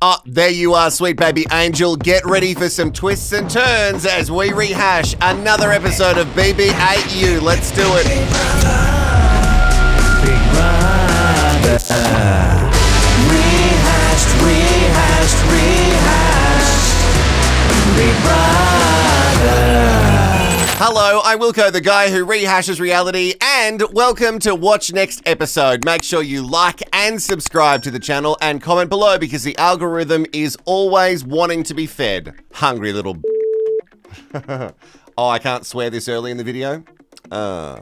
Oh, there you are, sweet baby angel. Get ready for some twists and turns as we rehash another episode of BB8U. Let's do it. Big brother. Rehashed. Big brother. Hello, I'm Wilko, the guy who rehashes reality, and welcome to Watch Next Episode. Make sure you like and subscribe to the channel and comment below because the algorithm is always wanting to be fed. Hungry little Oh, I can't swear this early in the video.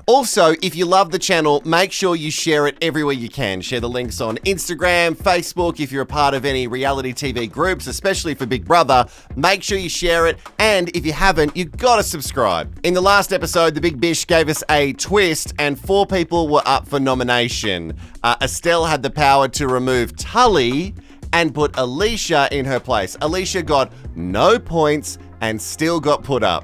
Also, if you love the channel, make sure you share it everywhere you can. Share the links on Instagram, Facebook, if you're a part of any reality TV groups, especially for Big Brother, make sure you share it. And if you haven't, you've got to subscribe. In the last episode, the Big Bish gave us a twist and 4 people were up for nomination. Estelle had the power to remove Tully and put Alicia in her place. Alicia got no points and still got put up.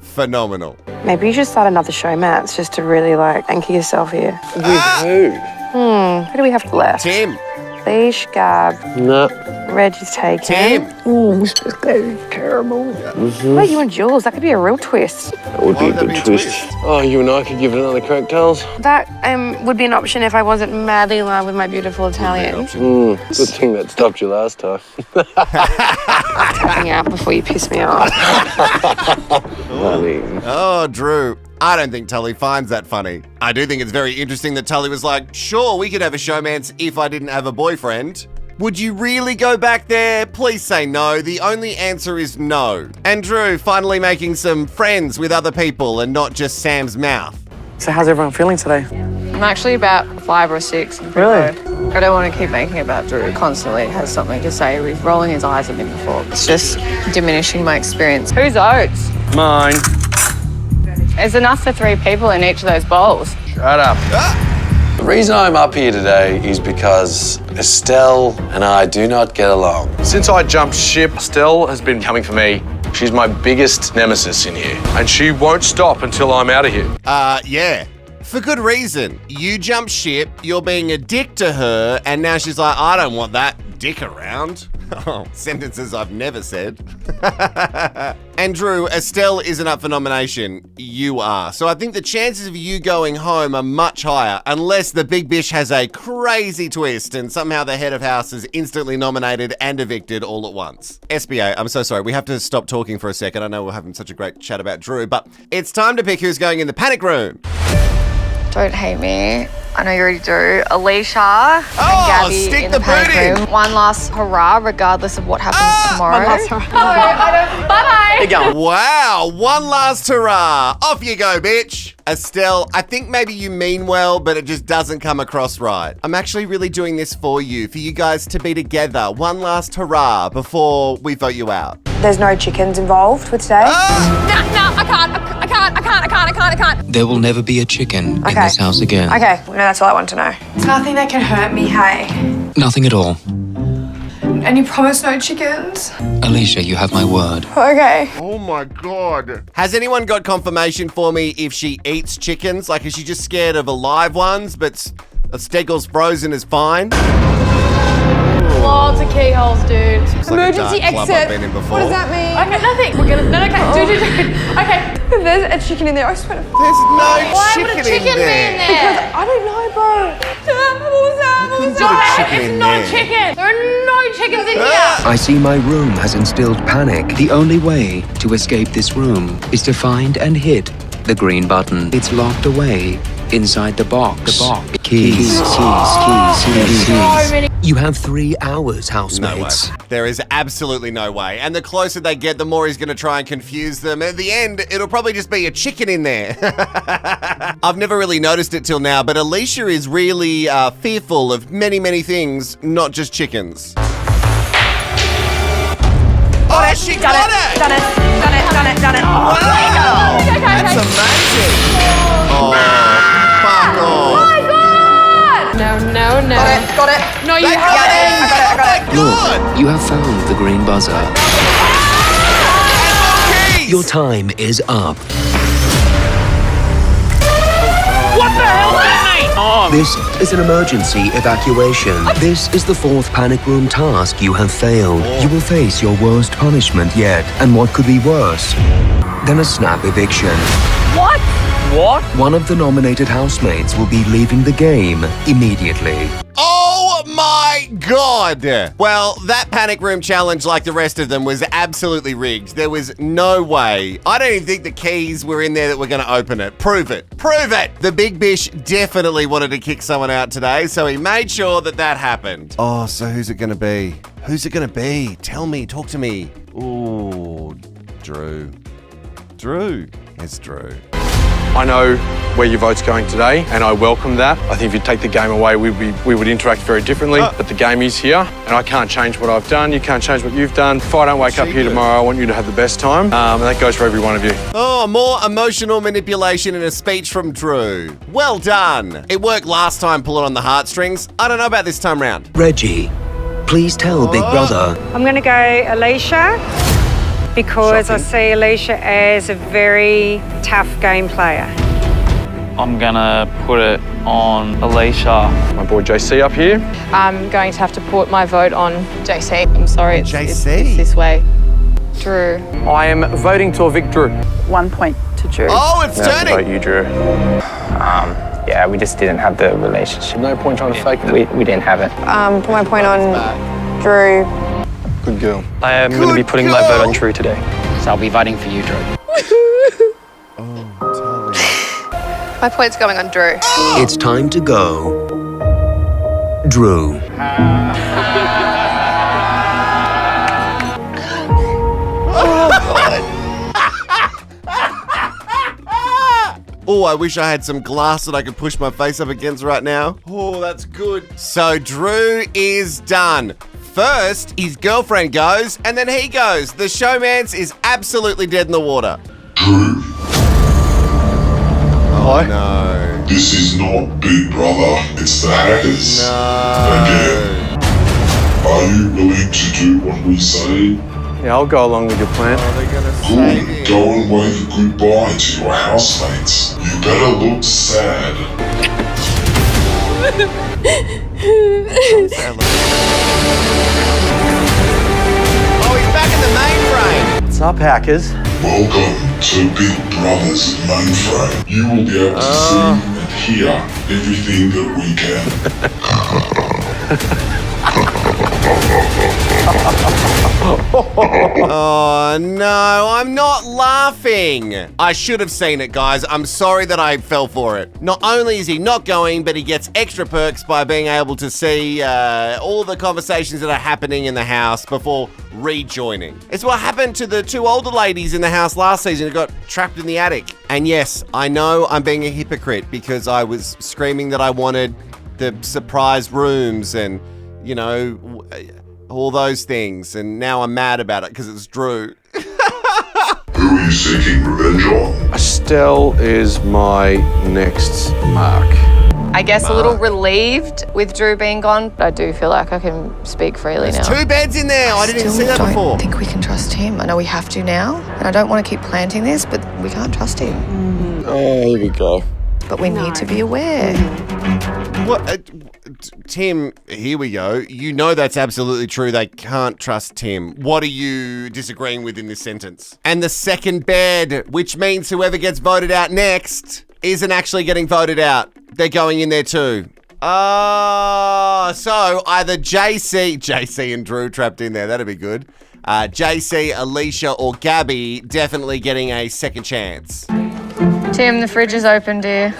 Phenomenal. Maybe you should start another show, Matt, just to really anchor yourself here. With who? Who do we have left? Tim. Leash, Gab. No. Reggie's taken. Tim. Oh, this is terrible. Wait, you and Jules, that could be a real twist. That would be a good twist. Oh, you and I could give it another crack, Tales. That would be an option if I wasn't madly in love with my beautiful Italian. Good thing that stopped you last time. Tapping out before you piss me off. Oh, Drew. I don't think Tully finds that funny. I do think it's very interesting that Tully was like, sure, we could have a showmance if I didn't have a boyfriend. Would you really go back there? Please say no. The only answer is no. And Drew finally making some friends with other people and not just Sam's mouth. So how's everyone feeling today? I'm actually about 5 or 6. Really? I don't want to keep making it about Drew. Constantly has something to say. He's rolling his eyes at me before. It's just diminishing my experience. Whose oats? Mine. There's enough for 3 people in each of those bowls. Shut up. The reason I'm up here today is because Estelle and I do not get along. Since I jumped ship, Estelle has been coming for me. She's my biggest nemesis in here. And she won't stop until I'm out of here. Yeah. For good reason. You jumped ship, you're being a dick to her, and now she's like, I don't want that dick around. Oh, sentences I've never said. And Drew, Estelle isn't up for nomination. You are. So I think the chances of you going home are much higher, unless the Big Bish has a crazy twist and somehow the head of house is instantly nominated and evicted all at once. SBA, I'm so sorry. We have to stop talking for a second. I know we're having such a great chat about Drew, but it's time to pick who's going in the panic room. Don't hate me. I know you already do. Alicia and Gabby stick in the the panic boot in. room. One last hurrah, regardless of what happens tomorrow. Bye-bye. Keep going. Wow, one last hurrah. Off you go, bitch. Estelle, I think maybe you mean well, but it just doesn't come across right. I'm actually really doing this for you guys to be together. One last hurrah before we vote you out. There's no chickens involved with today? No, I can't. There will never be a chicken in Okay. this house again. Okay, no, that's all I want to know. Nothing that can hurt me, hey. Nothing at all. And you promise no chickens? Alicia, you have my word. Okay. Oh my God. Has anyone got confirmation for me if she eats chickens? Like, is she just scared of alive ones, but a Steggles frozen is fine? Lots of keyholes, dude. Looks like a dark club I've been in before. What does that mean? Okay, nothing. We're gonna. No, okay. Do. Okay. If there's a chicken in there, I swear to. There's no Why chicken, would a chicken be in there? Because I don't know, bro. Couldn't put a chicken in there. Chicken. There are no chickens in here. I see my room has instilled panic. The only way to escape this room is to find and hit the green button. It's locked away inside the box. Keys. You have 3 hours, housemates. No way. There is absolutely no way. And the closer they get, the more he's going to try and confuse them. At the end, it'll probably just be a chicken in there. I've never really noticed it till now, but Alicia is really fearful of many, many things, not just chickens. Oh, she got it! Done it. Wow! That's amazing! Oh, fuck off. No. Got it. No, you They got haven't. it! Oh my God! Look, you have found the green buzzer. Keys! Your time is up. What the hell is that, mate? Oh, wrong? This is an emergency evacuation. This is the 4th panic room task you have failed. You will face your worst punishment yet, and what could be worse than a snap eviction? What? What? One of the nominated housemates will be leaving the game immediately. Oh my God! Well, that panic room challenge, like the rest of them, was absolutely rigged. There was no way. I don't even think the keys were in there that were going to open it. Prove it. Prove it! The Big Bish definitely wanted to kick someone out today, so he made sure that that happened. Oh, so who's it going to be? Who's it going to be? Tell me. Talk to me. Ooh, Drew. Drew. It's Drew. I know where your vote's going today, and I welcome that. I think if you take the game away, we would interact very differently. But the game is here, and I can't change what I've done. You can't change what you've done. If I don't wake up here tomorrow, I want you to have the best time. And that goes for every one of you. Oh, more emotional manipulation in a speech from Drew. Well done. It worked last time pulling on the heartstrings. I don't know about this time round. Reggie, please tell Big Brother. I'm going to go Alicia because I see Alicia as a very tough game player. I'm gonna put it on Alicia. My boy JC up here. I'm going to have to put my vote on JC. I'm sorry, it's JC? this way. Drew. I am voting to evict Drew. 1 point to Drew. Oh, it's turning. Vote you, Drew. Yeah, we just didn't have the relationship. No point trying to fake it. We didn't have it. Put my point on Drew. Good girl. I am going to be putting my vote on Drew today. So I'll be voting for you, Drew. My point's going on Drew. It's time to go. Drew. Oh, I wish I had some glass that I could push my face up against right now. Oh, that's good. So Drew is done. First, his girlfriend goes, and then he goes. The showman's is absolutely dead in the water. Drew, Oh, no. this is not Big Brother, it's the Hackers. Again, are you willing to do what we say? Yeah, I'll go along with your plan. They're gonna save Good, him. go and wave goodbye to your housemates. You better look sad. Oh, he's back in the mainframe. What's up, hackers? Welcome to Big Brother's mainframe. You will be able to see and hear everything that we can. Oh, no, I'm not laughing. I should have seen it, guys. I'm sorry that I fell for it. Not only is he not going, but he gets extra perks by being able to see all the conversations that are happening in the house before rejoining. It's what happened to the 2 older ladies in the house last season who got trapped in the attic. And yes, I know I'm being a hypocrite because I was screaming that I wanted the surprise rooms and, you know, all those things, and now I'm mad about it because it's Drew. Who are you seeking revenge on? Estelle is my next mark. I guess a little relieved with Drew being gone. I do feel like I can speak freely now. 2 beds in there. I didn't even see that before. I don't think we can trust him. I know we have to now, and I don't want to keep planting this, but we can't trust him. Oh, here we go. But we need to be aware. What? Tim, here we go. You know that's absolutely true. They can't trust Tim. What are you disagreeing with in this sentence? And the second bed, which means whoever gets voted out next isn't actually getting voted out. They're going in there too. So either JC and Drew trapped in there. That'd be good. JC, Alicia, or Gabby definitely getting a second chance. Tim, the fridge is open, dear.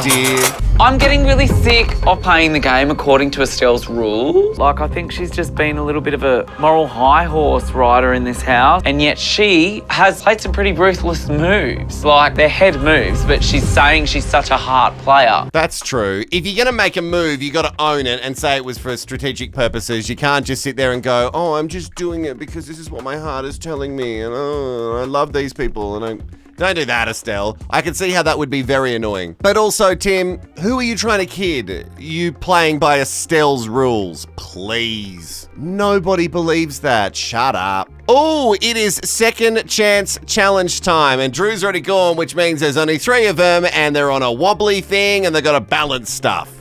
Dear. I'm getting really sick of playing the game according to Estelle's rules. Like, I think she's just been a little bit of a moral high horse rider in this house, and yet she has played some pretty ruthless moves. Like, they're head moves, but she's saying she's such a heart player. That's true. If you're going to make a move, you got to own it and say it was for strategic purposes. You can't just sit there and go, oh, I'm just doing it because this is what my heart is telling me, and oh, I love these people, and Don't do that, Estelle. I can see how that would be very annoying. But also, Tim, who are you trying to kid? You playing by Estelle's rules, please. Nobody believes that. Shut up. Oh, it is second chance challenge time, and Drew's already gone, which means there's only 3 of them, and they're on a wobbly thing, and they've got to balance stuff.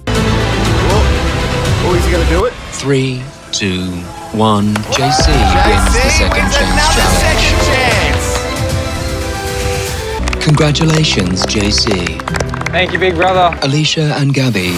Oh, is he going to do it? 3, 2, 1. JC wins the second chance challenge. Congratulations, JC. Thank you, big brother. Alicia and Gabby,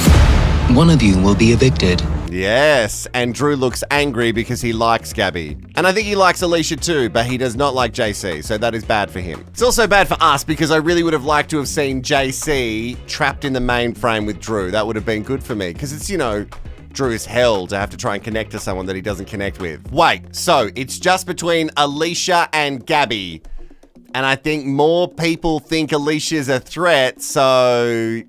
one of you will be evicted. Yes, and Drew looks angry because he likes Gabby. And I think he likes Alicia too, but he does not like JC, so that is bad for him. It's also bad for us because I really would have liked to have seen JC trapped in the mainframe with Drew. That would have been good for me because it's, you know, Drew's hell to have to try and connect to someone that he doesn't connect with. Wait, so it's just between Alicia and Gabby. And I think more people think Alicia's a threat,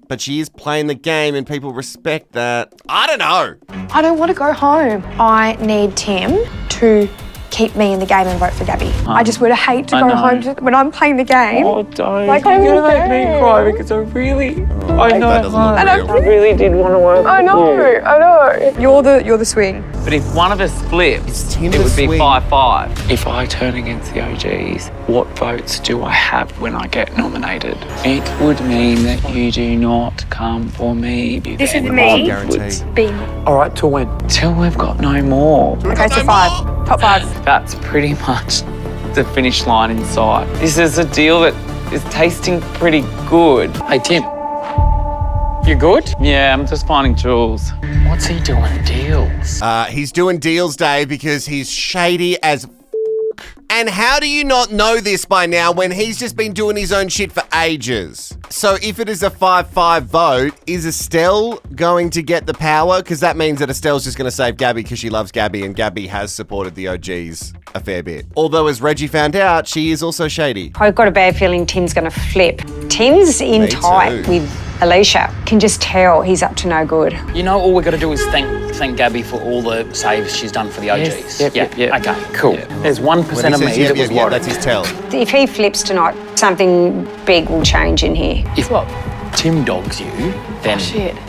but she is playing the game and people respect that. I don't know. I don't want to go home. I need Tim to keep me in the game and vote for Gabby. I just would hate to go home when I'm playing the game. Oh, don't. Like, You're going to make me cry because I really did want to work I know. You're the swing. But if one of us flips, it would be 5-5. If I turn against the OGs, what votes do I have when I get nominated? It would mean that you do not come for me. This is me. All right, till when? Till we've got no more. Okay, so 5. Top 5. That's pretty much the finish line in sight. This is a deal that is tasting pretty good. Hey, Tim. You good? Yeah, I'm just finding Jules. What's he doing deals? He's doing deals, Dave, because he's shady as And how do you not know this by now when he's just been doing his own shit for ages? So if it is a 5-5 vote, is Estelle going to get the power? Because that means that Estelle's just going to save Gabby because she loves Gabby and Gabby has supported the OGs a fair bit. Although as Reggie found out, she is also shady. I've got a bad feeling Tim's going to flip. Tim's in tight with Alicia. Can just tell he's up to no good. You know, all we've got to do is thank Gabby for all the saves she's done for the OGs. Yep. Okay, cool. Yep. There's 1% of me that was worried. That's his tell. If he flips tonight, something big will change in here. If Tim dogs you, then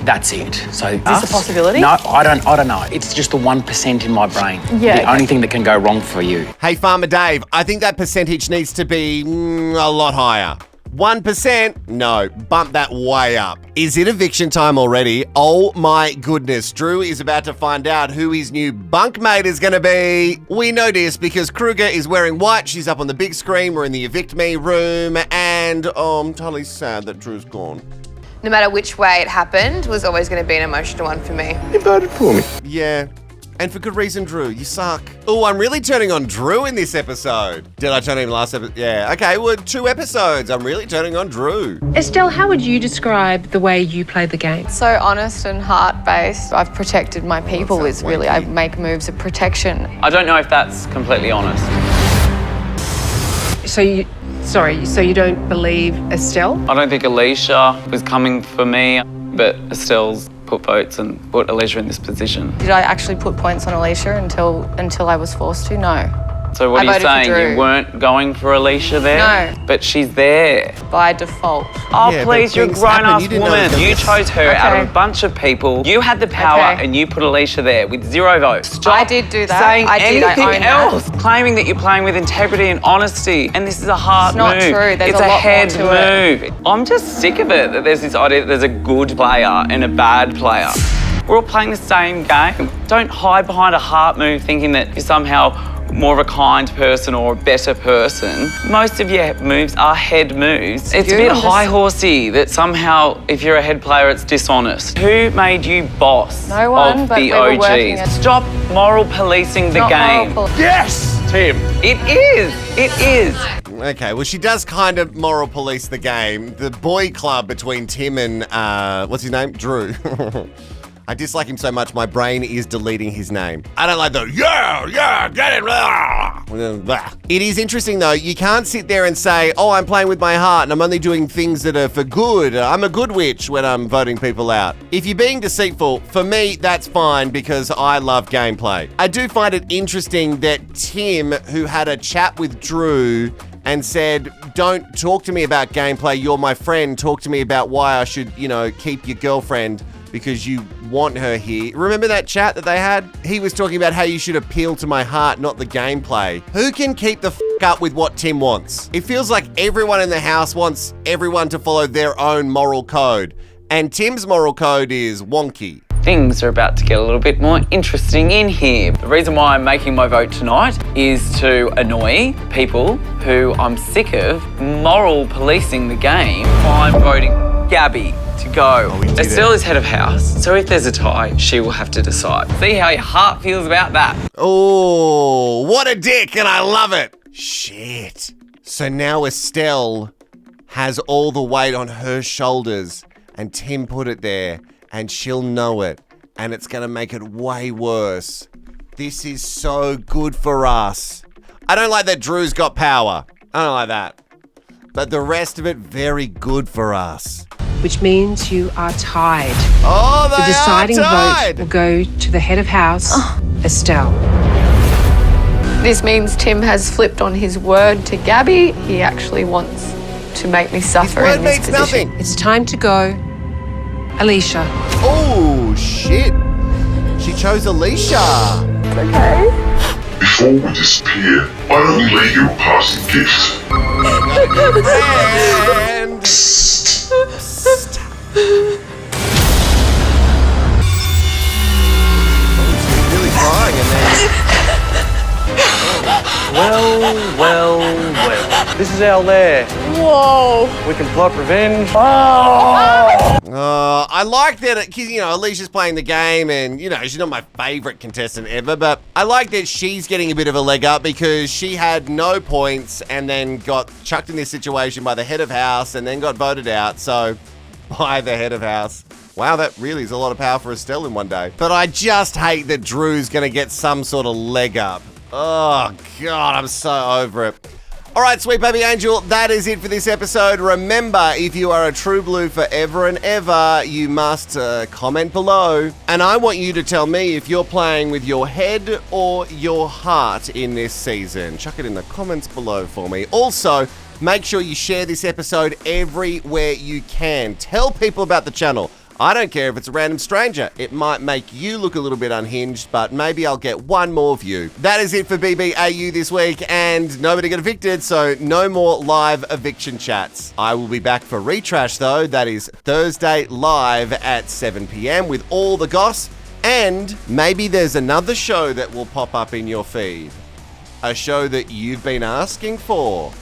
that's it. So is this a possibility? No, I don't know. It's just the 1% in my brain. Yeah. The only thing that can go wrong for you. Hey, Farmer Dave, I think that percentage needs to be a lot higher. 1%? No, bump that way up. Is it eviction time already? Oh my goodness, Drew is about to find out who his new bunkmate is going to be. We know this because Kruger is wearing white. She's up on the big screen. We're in the Evict Me room and I'm totally sad that Drew's gone. No matter which way it happened, was always going to be an emotional one for me. You voted for me. Yeah. And for good reason, Drew. You suck. Oh, I'm really turning on Drew in this episode. Did I turn on him last episode? Yeah. Okay, well, 2 episodes. I'm really turning on Drew. Estelle, how would you describe the way you play the game? So honest and heart-based. I've protected my people. It's really, I make moves of protection. I don't know if that's completely honest. So you don't believe Estelle? I don't think Alicia was coming for me, but Estelle's put votes and put Alicia in this position. Did I actually put points on Alicia until I was forced to? No. So what are you saying? You weren't going for Alicia there? No. But she's there. By default. Oh, yeah, please, you're a grown-ass woman. You chose her out of a bunch of people. You had the power and you put Alicia there with 0 votes. Stop I did do that. saying I did. anything else. Claiming that you're playing with integrity and honesty. And this is a hard move. It's not true. There's it's a a lot head more to move. I'm just sick of it that there's this idea that there's a good player and a bad player. We're all playing the same game. Don't hide behind a heart move thinking that you're somehow more of a kind person or a better person. Most of your moves are head moves. It's a bit high-horsey that somehow, if you're a head player, it's dishonest. Who made you boss No one, of but the we were working OGs? Stop moral policing the game. Yes, Tim. It is. It is. Okay, well, she does kind of moral police the game. The boy club between Tim and, what's his name? Drew. I dislike him so much, my brain is deleting his name. I don't like the, get it, blah. It is interesting though, you can't sit there and say, oh, I'm playing with my heart and I'm only doing things that are for good. I'm a good witch when I'm voting people out. If you're being deceitful, for me, that's fine because I love gameplay. I do find it interesting that Tim, who had a chat with Drew and said, don't talk to me about gameplay, you're my friend, talk to me about why I should, keep your girlfriend because you want her here. Remember that chat that they had? He was talking about how you should appeal to my heart, not the gameplay. Who can keep the up with what Tim wants? It feels like everyone in the house wants everyone to follow their own moral code. And Tim's moral code is wonky. things are about to get a little bit more interesting in here. The reason why I'm making my vote tonight is to annoy people who I'm sick of moral policing the game. I'm voting Gabby to go. Estelle is head of house, so if there's a tie, she will have to decide. See how your heart feels about that. Oh, what a dick, and I love it. Shit. So now Estelle has all the weight on her shoulders, and Tim put it there, and she'll know it, and it's going to make it way worse. This is so good for us. I don't like that Drew's got power. I don't like that. But the rest of it, very good for us. Which means you are tied. Oh, they The deciding are tied. vote will go to the head of house, Estelle. This means Tim has flipped on his word to Gabby. He actually wants to make me suffer Word in this means position. nothing. It's time to go, Alicia. Oh, shit. She chose Alicia. Okay. Before we disappear, I will lay you a passing gift. And... She's really crying in there. Well. This is our lair. Whoa. We can plot revenge. I like that, because, you know, Alicia's playing the game and, you know, she's not my favourite contestant ever, but I like that she's getting a bit of a leg up because she had no points and then got chucked in this situation by the head of house and then got voted out, so by the head of house. Wow, that really is a lot of power for Estelle in one day. But I just hate that Drew's going to get some sort of leg up. Oh, God, I'm so over it. All right, sweet baby angel, that is it for this episode. Remember, if you are a true blue forever and ever, you must comment below. And I want you to tell me if you're playing with your head or your heart in this season. Chuck it in the comments below for me. Also, make sure you share this episode everywhere you can. Tell people about the channel. I don't care if it's a random stranger. It might make you look a little bit unhinged, but maybe I'll get one more view. That is it for BBAU this week, and nobody got evicted, so no more live eviction chats. I will be back for Retrash, though. That is Thursday live at 7 p.m. with all the goss, and maybe there's another show that will pop up in your feed. A show that you've been asking for.